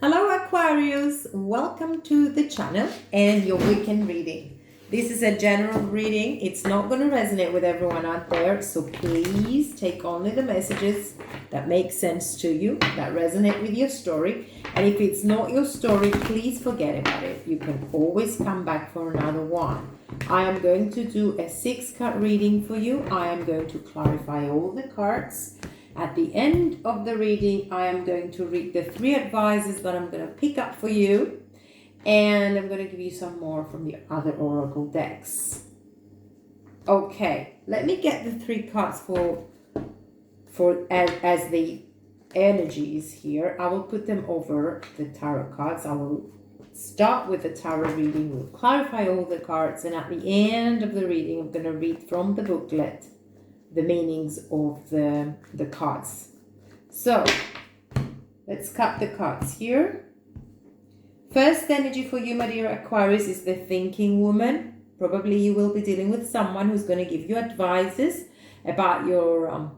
Hello Aquarius, welcome to the channel and your weekend reading. This is a general reading. It's not going to resonate with everyone out there, so please take only the messages that make sense to you, that resonate with your story. And if it's not your story, please forget about it. You can always come back for another one. I am going to do a 6-card reading for you. I am going to clarify all the cards. At the end of the reading, I am going to read the 3 advices that I'm going to pick up for you. And I'm going to give you some more from the other oracle decks. Okay, let me get the 3 cards as the energies here. I will put them over the tarot cards. I will start with the tarot reading. We'll clarify all the cards. And at the end of the reading, I'm going to read from the booklet the meanings of the cards. So let's cut the cards here. First energy for you, my dear Aquarius, is the thinking woman. Probably you will be dealing with someone who's going to give you advices about your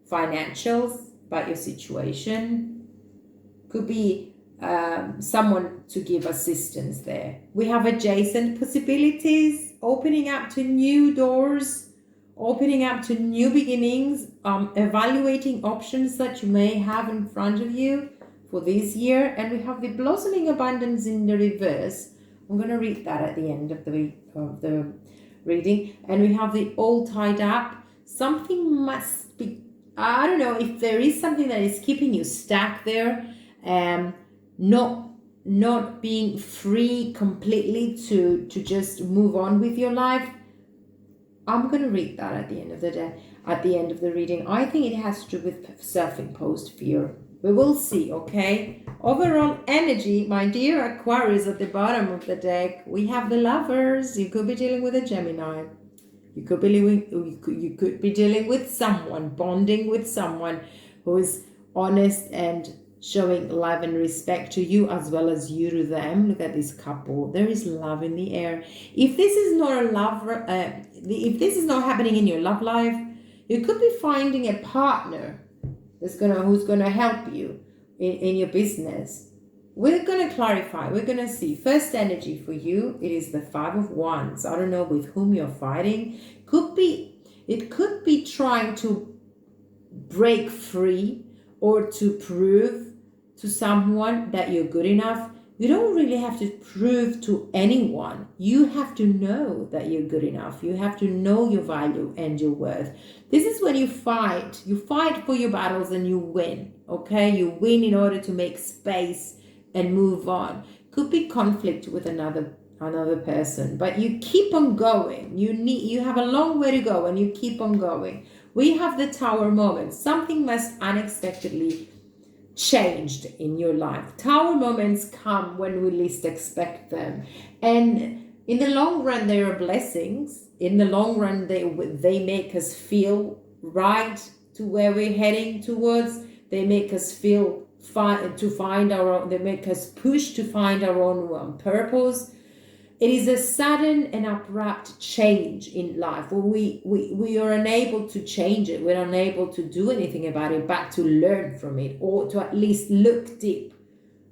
financials, about your situation. Could be someone to give assistance there. We have adjacent possibilities, opening up to new doors, opening up to new beginnings, evaluating options that you may have in front of you for this year. And we have the blossoming abundance in the reverse. I'm going to read that at the end of the reading. And we have the all tied up. Something must be, I don't know, if there is something that is keeping you stuck there, not being free completely to just move on with your life. I'm going to read that at the end of the day, at the end of the reading. I think it has to do with self-imposed fear. We will see, okay? Overall energy, my dear Aquarius, at the bottom of the deck, we have the Lovers. You could be dealing with a Gemini. You could be dealing with someone, bonding with someone who is honest and showing love and respect to you as well as you to them. Look at this couple. There is love in the air. If this is not a love, if this is not happening in your love life, you could be finding a partner who's gonna help you in your business. We're gonna clarify. We're gonna see. First energy for you, it is the 5 of Wands. I don't know with whom you're fighting. It could be trying to break free or to prove to someone that you're good enough. You don't really have to prove to anyone. You have to know that you're good enough. You have to know your value and your worth. This is when you fight. You fight for your battles and you win. Okay? You win in order to make space and move on. Could be conflict with another person, but you keep on going. You have a long way to go and you keep on going. We have the Tower moment. Something must unexpectedly changed in your life. Tower moments come when we least expect them. And in the long run, they are blessings. In the long run, they make us feel right to where we're heading towards. They make us feel to find our own, they make us push to find our own purpose. It is a sudden and abrupt change in life where we are unable to change it. We're unable to do anything about it, but to learn from it or to at least look deep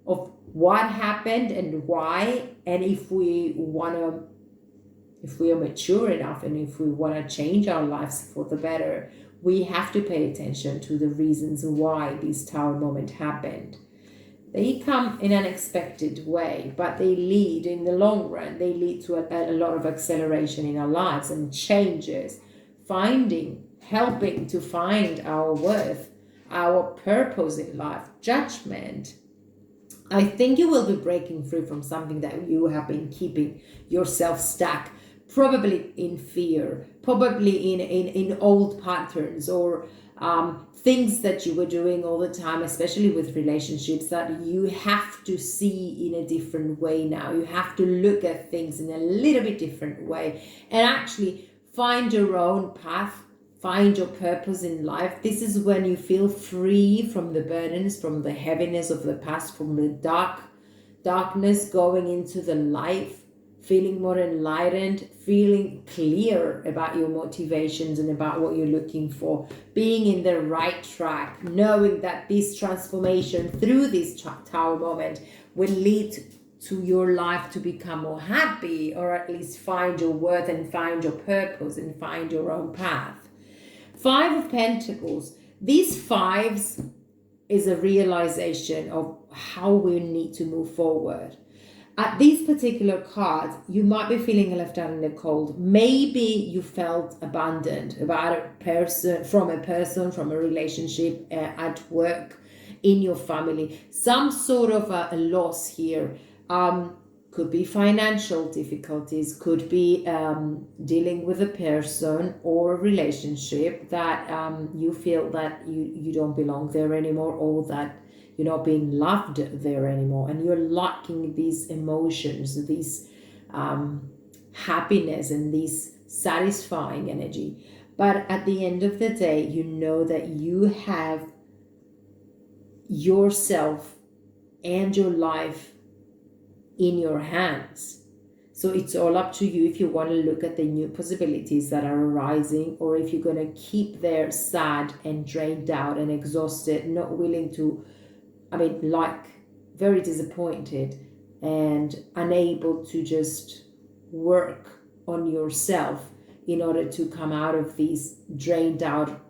of what happened and why. And if we are mature enough and if we want to change our lives for the better, we have to pay attention to the reasons why this Tower moment happened. They come in an unexpected way, but they lead, in the long run, they lead to a lot of acceleration in our lives and changes, helping to find our worth, our purpose in life, judgment. I think you will be breaking free from something that you have been keeping yourself stuck, probably in fear, probably in old patterns or things that you were doing all the time, especially with relationships, that you have to see in a different way now. You have to look at things in a little bit different way and actually find your own path, find your purpose in life. This is when you feel free from the burdens, from the heaviness of the past, from the darkness, going into the light, feeling more enlightened, feeling clear about your motivations and about what you're looking for, being in the right track, knowing that this transformation through this Tower moment will lead to your life to become more happy, or at least find your worth and find your purpose and find your own path. Five of Pentacles. These fives is a realization of how we need to move forward. At these particular cards, you might be feeling left out in the cold. Maybe you felt abandoned about a person, from a relationship, at work, in your family. Some sort of a loss here. Could be financial difficulties, could be dealing with a person or a relationship that you feel that you don't belong there anymore, or that you're not being loved there anymore, and you're lacking these emotions, these happiness and this satisfying energy. But at the end of the day, you know that you have yourself and your life in your hands. So it's all up to you if you want to look at the new possibilities that are arising, or if you're going to keep there sad and drained out and exhausted, not willing to, very disappointed and unable to just work on yourself in order to come out of this drained out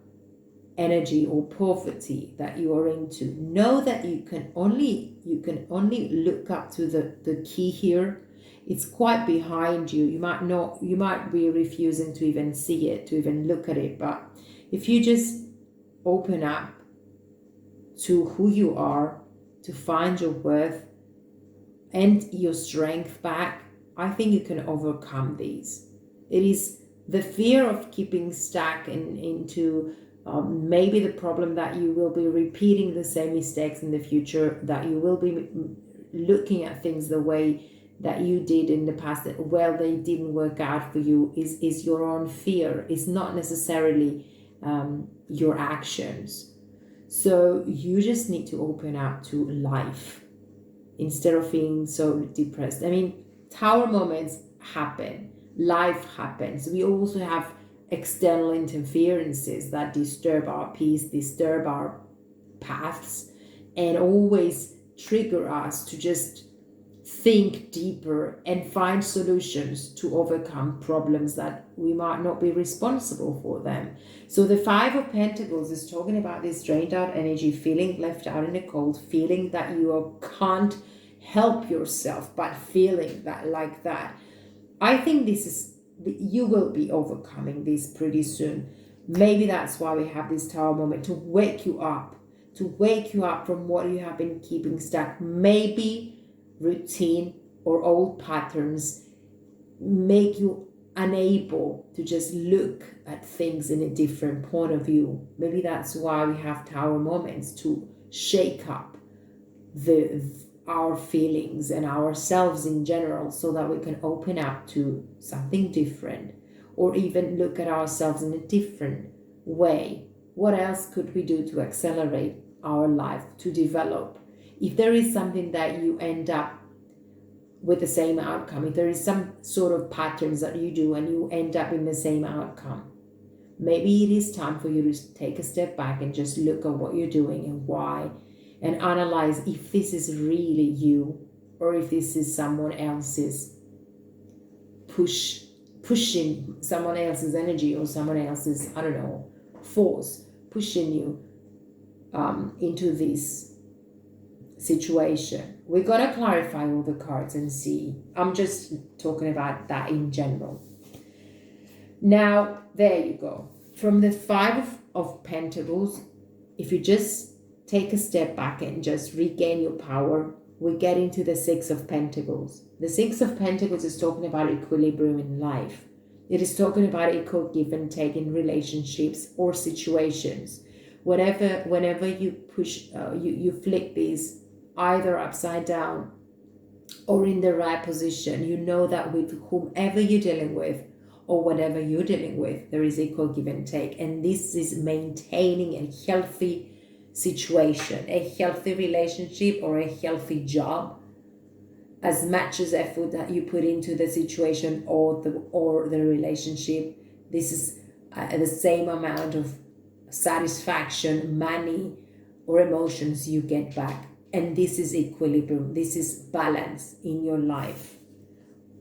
energy or poverty that you are into. Know that you can only look up to the key here. It's quite behind you. You might be refusing to even see it, to even look at it, but if you just open up to who you are, to find your worth and your strength back, I think you can overcome these. It is the fear of keeping stuck into maybe the problem that you will be repeating the same mistakes in the future, that you will be looking at things the way that you did in the past, that, well, they didn't work out for you, is your own fear. It's not necessarily your actions. So you just need to open up to life instead of being so depressed. Tower moments happen. Life happens. We also have external interferences that disturb our peace, disturb our paths, and always trigger us to just think deeper and find solutions to overcome problems that we might not be responsible for them. So the Five of Pentacles is talking about this drained out energy, feeling left out in the cold, feeling that you can't help yourself, but feeling that like that. I think you will be overcoming this pretty soon. Maybe that's why we have this Tower moment, to wake you up from what you have been keeping stuck. Maybe routine or old patterns make you unable to just look at things in a different point of view. Maybe that's why we have Tower moments, to shake up our feelings and ourselves in general, so that we can open up to something different, or even look at ourselves in a different way. What else could we do to accelerate our life, to develop? If there is something that you end up with the same outcome, if there is some sort of patterns that you do and you end up in the same outcome, maybe it is time for you to take a step back and just look at what you're doing and why, and analyze if this is really you, or if this is someone else's pushing someone else's energy, or someone else's, force pushing you into this situation. We're going to clarify all the cards and see. I'm just talking about that in general. Now, there you go. From the Five of Pentacles, if you just take a step back and just regain your power, we get into the Six of Pentacles. The Six of Pentacles is talking about equilibrium in life. It is talking about equal give and take in relationships or situations. Whenever you push, you flip these either upside down or in the right position, you know that with whomever you're dealing with or whatever you're dealing with, there is equal give and take. And this is maintaining a healthy situation, a healthy relationship, or a healthy job, as much as effort that you put into the situation or the relationship, this is the same amount of satisfaction, money, or emotions you get back. And this is equilibrium. This is balance in your life.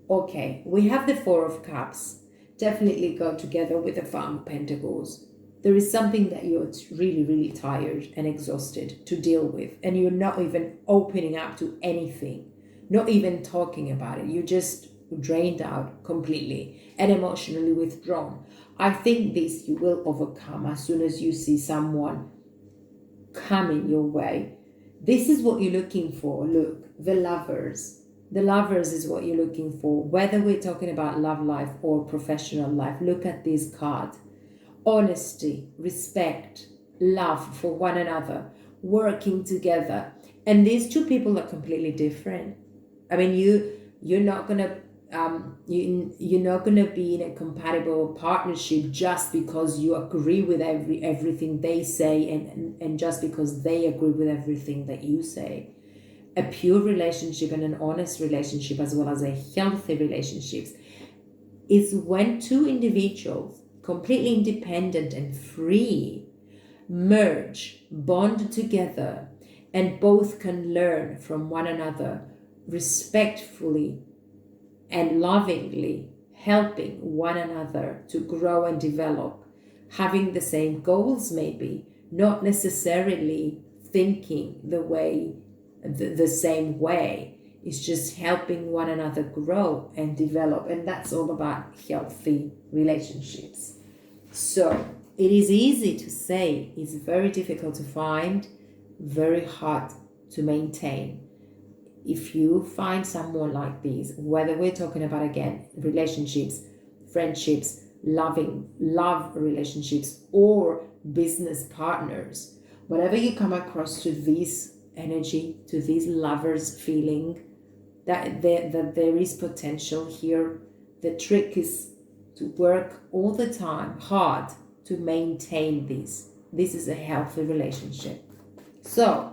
Okay, we have the Four of Cups. Definitely go together with the Five of Pentacles. There is something that you're really, really tired and exhausted to deal with, and you're not even opening up to anything, not even talking about it. You're just drained out completely and emotionally withdrawn. I think this you will overcome as soon as you see someone coming your way. This is what you're looking for. Look, the Lovers. The Lovers is what you're looking for. Whether we're talking about love life or professional life, look at this card. Honesty, respect, love for one another, working together. And these two people are completely different. I mean, you're not gonna you're not gonna be in a compatible partnership just because you agree with everything they say and just because they agree with everything that you say. A pure relationship and an honest relationship, as well as a healthy relationship, is when two individuals, completely independent and free, merge, bond together, and both can learn from one another respectfully and lovingly, helping one another to grow and develop, having the same goals maybe, not necessarily thinking the same way. It's just helping one another grow and develop, and that's all about healthy relationships. So it is easy to say, it's very difficult to find, very hard to maintain. If you find someone like this, whether we're talking about, again, relationships, friendships, love relationships, or business partners, whenever you come across to this energy, to this Lovers feeling, that there is potential here, the trick is to work all the time hard to maintain this. This is a healthy relationship. So,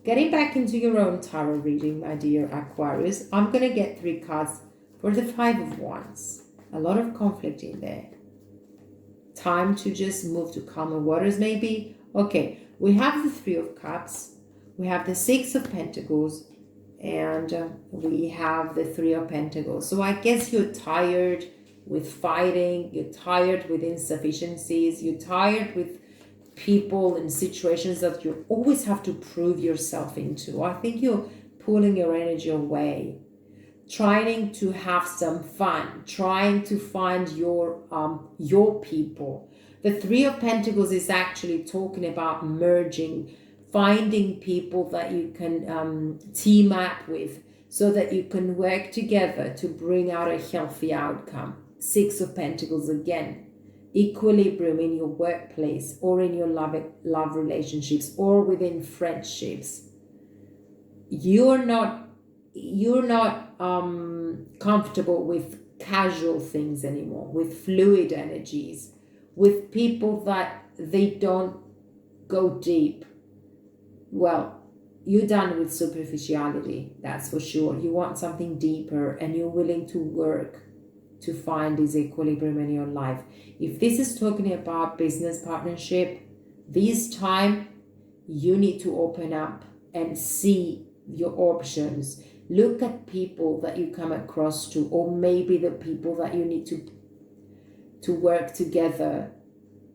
getting back into your own tarot reading, my dear Aquarius, I'm going to get 3 cards for the Five of Wands. A lot of conflict in there. Time to just move to calmer waters, maybe. Okay, we have the Three of Cups. We have the Six of Pentacles. And we have the Three of Pentacles. So I guess you're tired with fighting. You're tired with insufficiencies. You're tired with people and situations that you always have to prove yourself into. I think you're pulling your energy away, trying to have some fun, trying to find your people. The Three of Pentacles is actually talking about merging, finding people that you can team up with so that you can work together to bring out a healthy outcome. Six of Pentacles again. Equilibrium in your workplace or in your love relationships or within friendships. You're not comfortable with casual things anymore, with fluid energies, with people that they don't go deep. Well, you're done with superficiality, that's for sure. You want something deeper, and you're willing to work to find this equilibrium in your life. If this is talking about business partnership, this time you need to open up and see your options. Look at people that you come across to, or maybe the people that you need to work together.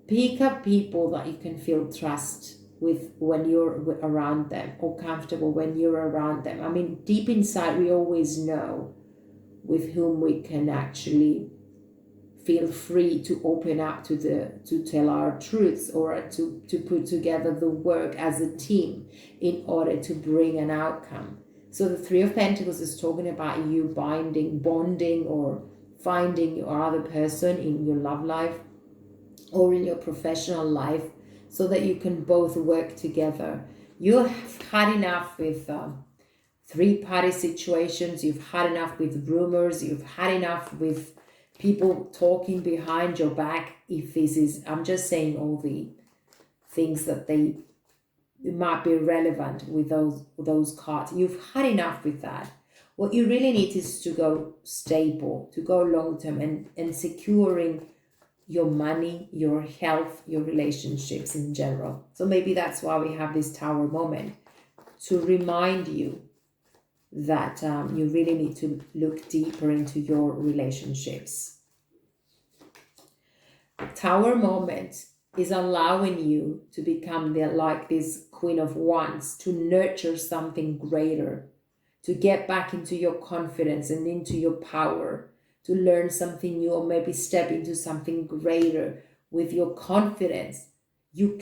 Pick up people that you can feel trust with when you're around them, or comfortable when you're around them. I mean, deep inside, we always know with whom we can actually feel free to open up to tell our truths, or to put together the work as a team in order to bring an outcome. So the Three of Pentacles is talking about you bonding, or finding your other person in your love life or in your professional life, so that you can both work together. You've had enough with three-party situations. You've had enough with rumors. You've had enough with people talking behind your back. If this is, I'm just saying all the things that they might be relevant with those cards. You've had enough with that. What you really need is to go stable, to go long term, and securing your money, your health, your relationships in general. So maybe that's why we have this Tower moment, to remind you that you really need to look deeper into your relationships. Tower moment is allowing you to become like this Queen of Wands, to nurture something greater, to get back into your confidence and into your power, to learn something new, or maybe step into something greater with your confidence. You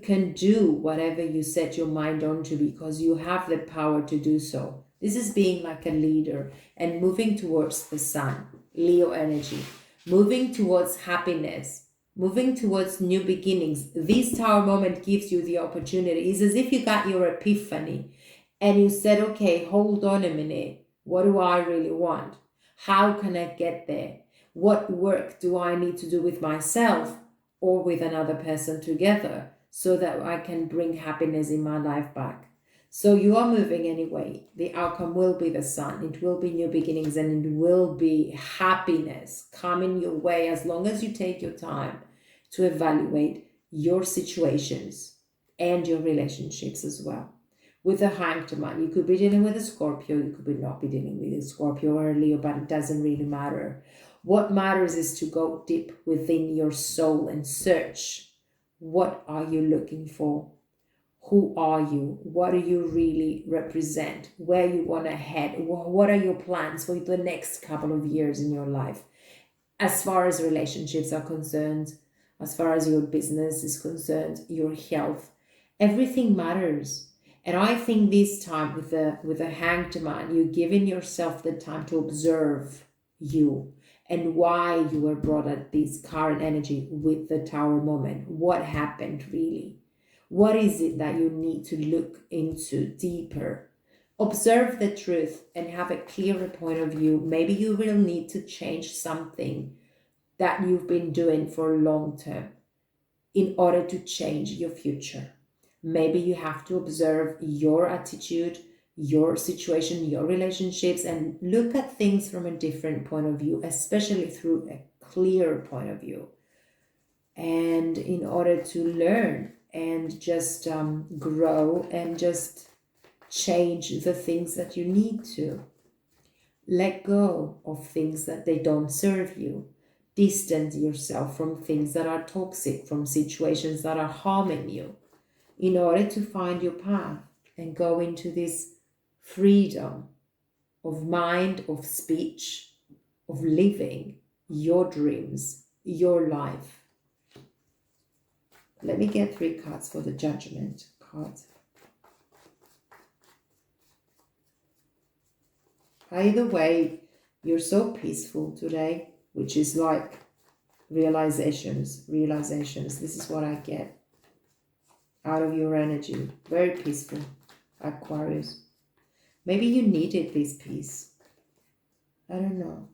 can do whatever you set your mind on to, because you have the power to do so. This is being like a leader and moving towards the sun, Leo energy, moving towards happiness, moving towards new beginnings. This Tower moment gives you the opportunity. It's as if you got your epiphany and you said, okay, hold on a minute. What do I really want? How can I get there? What work do I need to do with myself or with another person together so that I can bring happiness in my life back? So you are moving anyway. The outcome will be the sun. It will be new beginnings, and it will be happiness coming your way, as long as you take your time to evaluate your situations and your relationships as well. With the Hanged Man, you could be dealing with a Scorpio, you could not be dealing with a Scorpio or a Leo, but it doesn't really matter. What matters is to go deep within your soul and search. What are you looking for? Who are you? What do you really represent? Where you want to head? What are your plans for the next couple of years in your life? As far as relationships are concerned, as far as your business is concerned, your health, everything matters. And I think this time with the Hanged Man, you're giving yourself the time to observe you and why you were brought at this current energy with the Tower moment. What happened really? What is it that you need to look into deeper? Observe the truth and have a clearer point of view. Maybe you will need to change something that you've been doing for long term in order to change your future. Maybe you have to observe your attitude, your situation, your relationships, and look at things from a different point of view, especially through a clear point of view. And in order to learn and just grow and just change the things that you need to. Let go of things that they don't serve you. Distance yourself from things that are toxic, from situations that are harming you, in order to find your path and go into this freedom of mind, of speech, of living your dreams, your life. Let me get 3 cards for the Judgment card. Either way, you're so peaceful today, which is like realizations. This is what I get out of your energy. Very peaceful, Aquarius. Maybe you needed this peace. I don't know.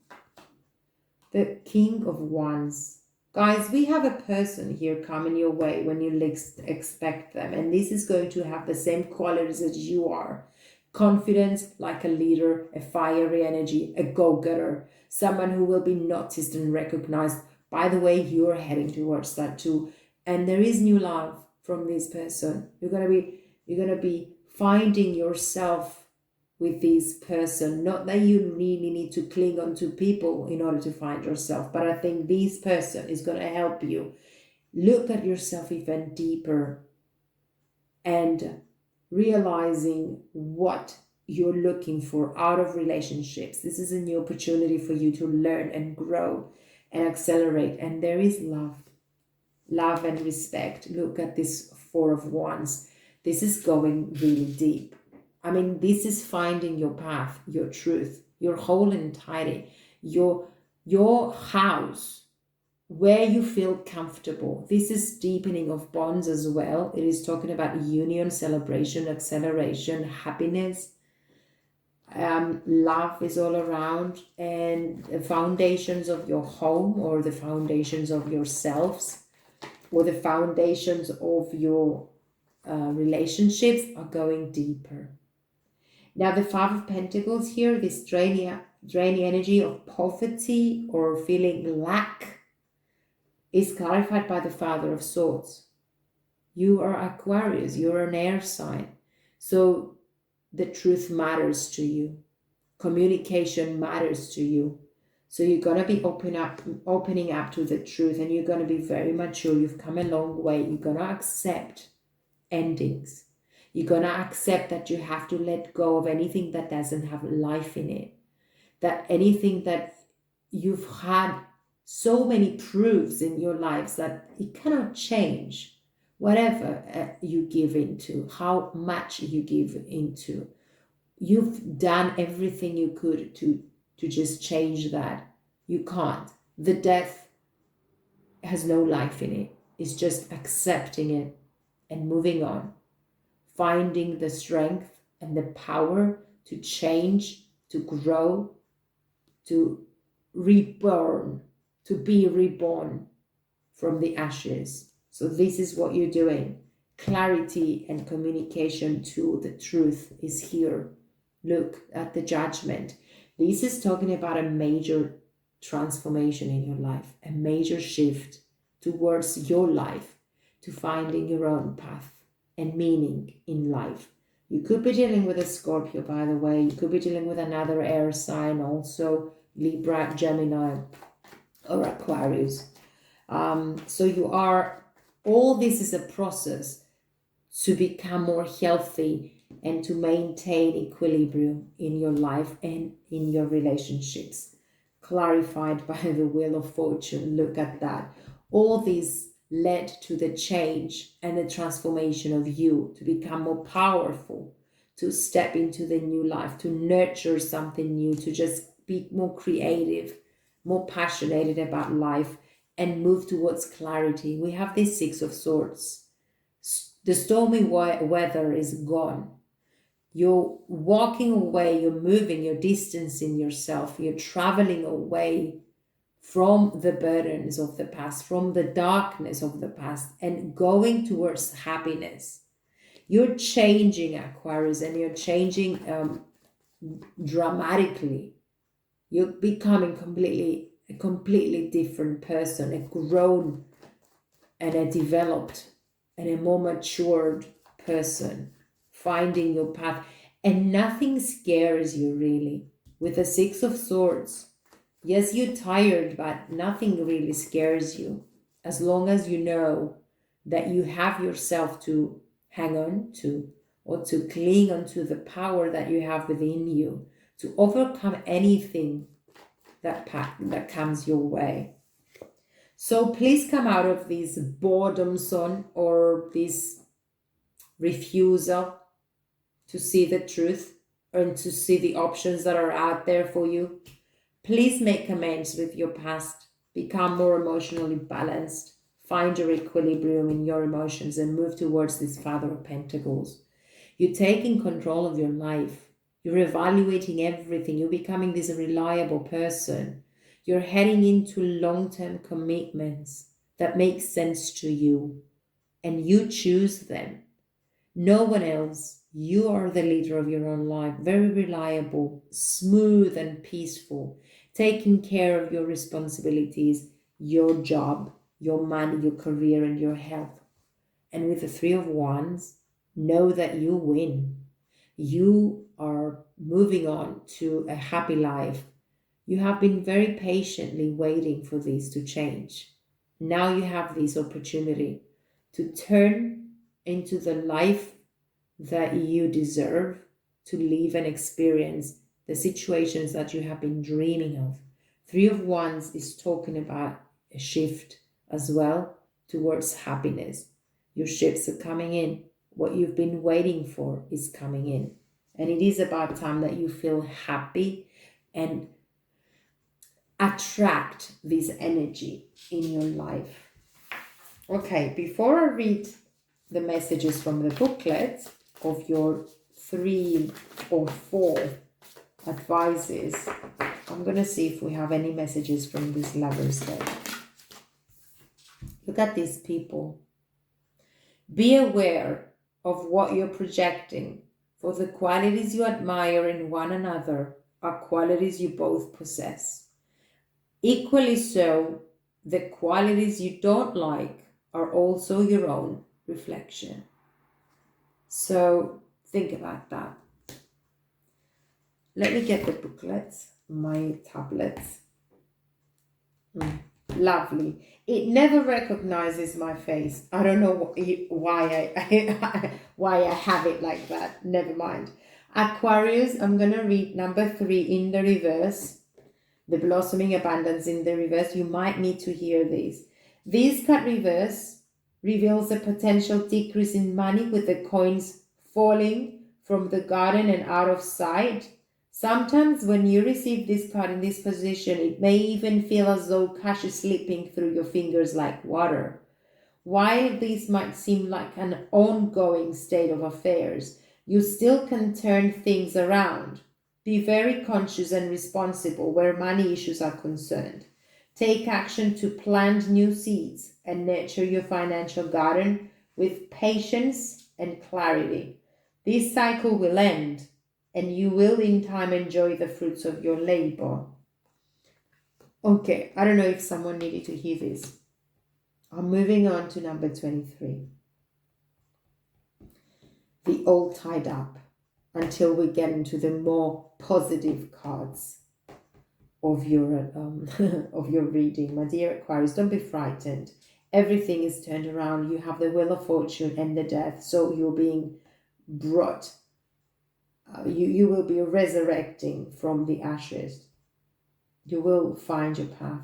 The King of Wands. Guys, we have a person here coming your way when you least expect them. And this is going to have the same qualities as you are. Confidence, like a leader, a fiery energy, a go-getter. Someone who will be noticed and recognized. By the way, you're heading towards that too. And there is new love from this person. You're gonna be finding yourself with this person. Not that you really need to cling on to people in order to find yourself, but I think this person is going to help you look at yourself even deeper and realizing what you're looking for out of relationships. This is a new opportunity for you to learn and grow and accelerate. And there is love and respect. Look at this 4 of Wands. This is going really deep. I mean, this is finding your path, your truth, your whole and tidy, your house, where you feel comfortable. This is deepening of bonds as well. It is talking about union, celebration, acceleration, happiness. Love is all around, and the foundations of your home, or the foundations of yourselves, or the foundations of your relationships are going deeper. Now the Five of Pentacles here, this draining energy of poverty or feeling lack, is clarified by the Father of Swords. You are Aquarius, you're an air sign. So the truth matters to you. Communication matters to you. So you're going to be opening up to the truth, and you're going to be very mature. You've come a long way. You're going to accept endings. You're going to accept that you have to let go of anything that doesn't have life in it. That anything that you've had so many proofs in your lives that it cannot change. Whatever you give into, how much you give into, you've done everything you could to just change that. You can't. The death has no life in it. It's just accepting it and moving on. Finding the strength and the power to change, to grow, to reborn, to be reborn from the ashes. So this is what you're doing. Clarity and communication to the truth is here. Look at the Judgment. This is talking about a major transformation in your life, a major shift towards your life, to finding your own path and meaning in life. You could be dealing with a Scorpio, by the way. You could be dealing with another air sign, also Libra, Gemini, or Aquarius. So you are, all this is a process to become more healthy and to maintain equilibrium in your life and in your relationships. Clarified by the Wheel of Fortune. Look at that. All these led to the change and the transformation of you, to become more powerful, to step into the new life, to nurture something new, to just be more creative, more passionate about life, and move towards clarity. We have this Six of Swords. The stormy weather is gone. You're walking away, you're moving, you're distancing yourself, you're traveling away from the burdens of the past, from the darkness of the past, and going towards happiness. You're changing, Aquarius, and you're changing dramatically. You're becoming a completely different person, a grown and a developed and a more matured person, finding your path. And nothing scares you really. With the Six of Swords, yes, you're tired, but nothing really scares you, as long as you know that you have yourself to hang on to, or to cling onto the power that you have within you to overcome anything that comes your way. So please come out of this boredom zone or this refusal to see the truth and to see the options that are out there for you. Please make amends with your past. Become more emotionally balanced. Find your equilibrium in your emotions and move towards this Father of Pentacles. You're taking control of your life. You're evaluating everything. You're becoming this reliable person. You're heading into long-term commitments that make sense to you, and you choose them. No one else. You are the leader of your own life. Very reliable, smooth and peaceful. Taking care of your responsibilities, your job, your money, your career, and your health. And with the Three of Wands, know that you win. You are moving on to a happy life. You have been very patiently waiting for this to change. Now you have this opportunity to turn into the life that you deserve, to live and experience the situations that you have been dreaming of. Three of Wands is talking about a shift as well towards happiness. Your shifts are coming in. What you've been waiting for is coming in. And it is about time that you feel happy and attract this energy in your life. Okay, before I read the messages from the booklet of your 3 or 4 advices, I'm going to see if we have any messages from this Lover's Day. Look at these people. Be aware of what you're projecting for the qualities you admire in one another are qualities you both possess. Equally so, the qualities you don't like are also your own reflection. So think about that. Let me get the booklets, my tablets. Lovely. It never recognizes my face. I don't know why why I have it like that. Never mind. Aquarius, I'm going to read number 3 in the reverse. The blossoming abundance in the reverse. You might need to hear this. This card reverse reveals a potential decrease in money with the coins falling from the garden and out of sight. Sometimes when you receive this card in this position, it may even feel as though cash is slipping through your fingers like water. While this might seem like an ongoing state of affairs, you still can turn things around. Be very conscious and responsible where money issues are concerned. Take action to plant new seeds and nurture your financial garden with patience and clarity. This cycle will end, and you will in time enjoy the fruits of your labor. Okay, I don't know if someone needed to hear this. I'm moving on to number 23. The all tied up, until we get into the more positive cards of your of your reading. My dear Aquarius, don't be frightened. Everything is turned around. You have the Wheel of Fortune and the Death, so you're being brought. You will be resurrecting from the ashes. You will find your path.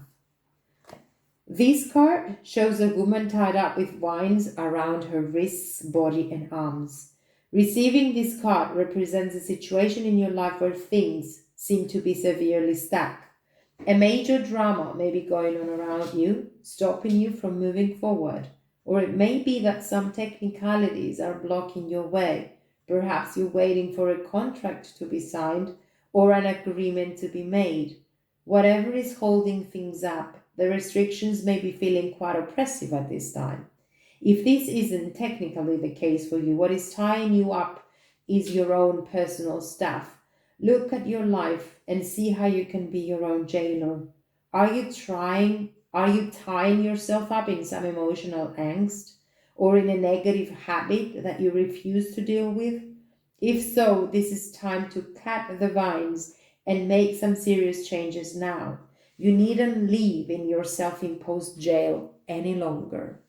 This card shows a woman tied up with vines around her wrists, body, and arms. Receiving this card represents a situation in your life where things seem to be severely stuck. A major drama may be going on around you, stopping you from moving forward. Or it may be that some technicalities are blocking your way. Perhaps you're waiting for a contract to be signed or an agreement to be made. Whatever is holding things up, the restrictions may be feeling quite oppressive at this time. If this isn't technically the case for you, what is tying you up is your own personal stuff. Look at your life and see how you can be your own jailer. Are you tying yourself up in some emotional angst or in a negative habit that you refuse to deal with? If so, this is time to cut the vines and make some serious changes now. You needn't live in your self-imposed jail any longer.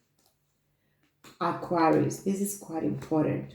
Aquarius, this is quite important.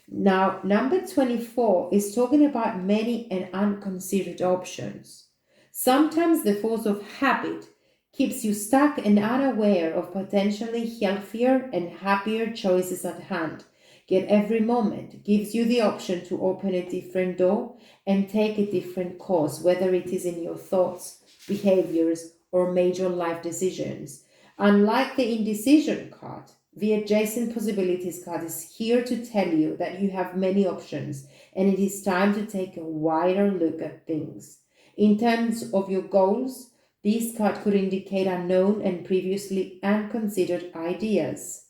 Now, number 24 is talking about many and unconsidered options. Sometimes the force of habit keeps you stuck and unaware of potentially healthier and happier choices at hand. Yet every moment gives you the option to open a different door and take a different course, whether it is in your thoughts, behaviors, or major life decisions. Unlike the indecision card, the adjacent possibilities card is here to tell you that you have many options and it is time to take a wider look at things. In terms of your goals, this card could indicate unknown and previously unconsidered ideas.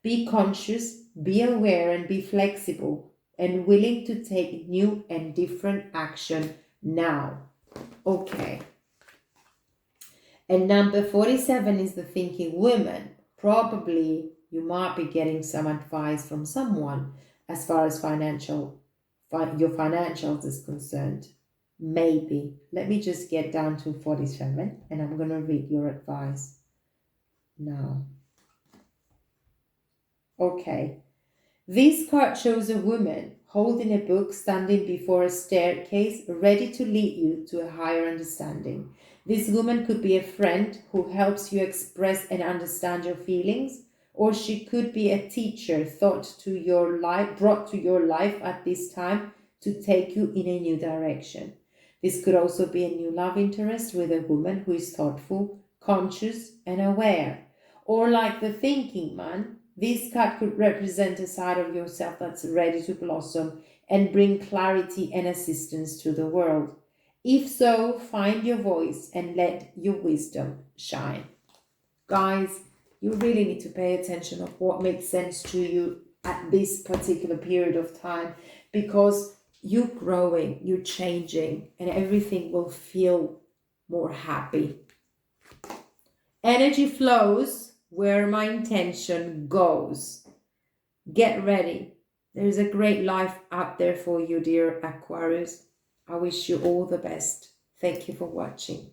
Be conscious, be aware, and be flexible and willing to take new and different action now. Okay. And number 47 is the thinking woman. Probably you might be getting some advice from someone as far as your financials is concerned. Maybe. Let me just get down to 47 and I'm going to read your advice now. Okay. This card shows a woman holding a book standing before a staircase ready to lead you to a higher understanding. This woman could be a friend who helps you express and understand your feelings, or she could be a teacher brought to your life at this time to take you in a new direction. This could also be a new love interest with a woman who is thoughtful, conscious, and aware. Or like the thinking man, this card could represent a side of yourself that's ready to blossom and bring clarity and assistance to the world. If so, find your voice and let your wisdom shine. Guys, you really need to pay attention of what makes sense to you at this particular period of time. because you're growing, you're changing, and everything will feel more happy. Energy flows where my intention goes. Get ready. There's a great life out there for you, dear Aquarius. I wish you all the best. Thank you for watching.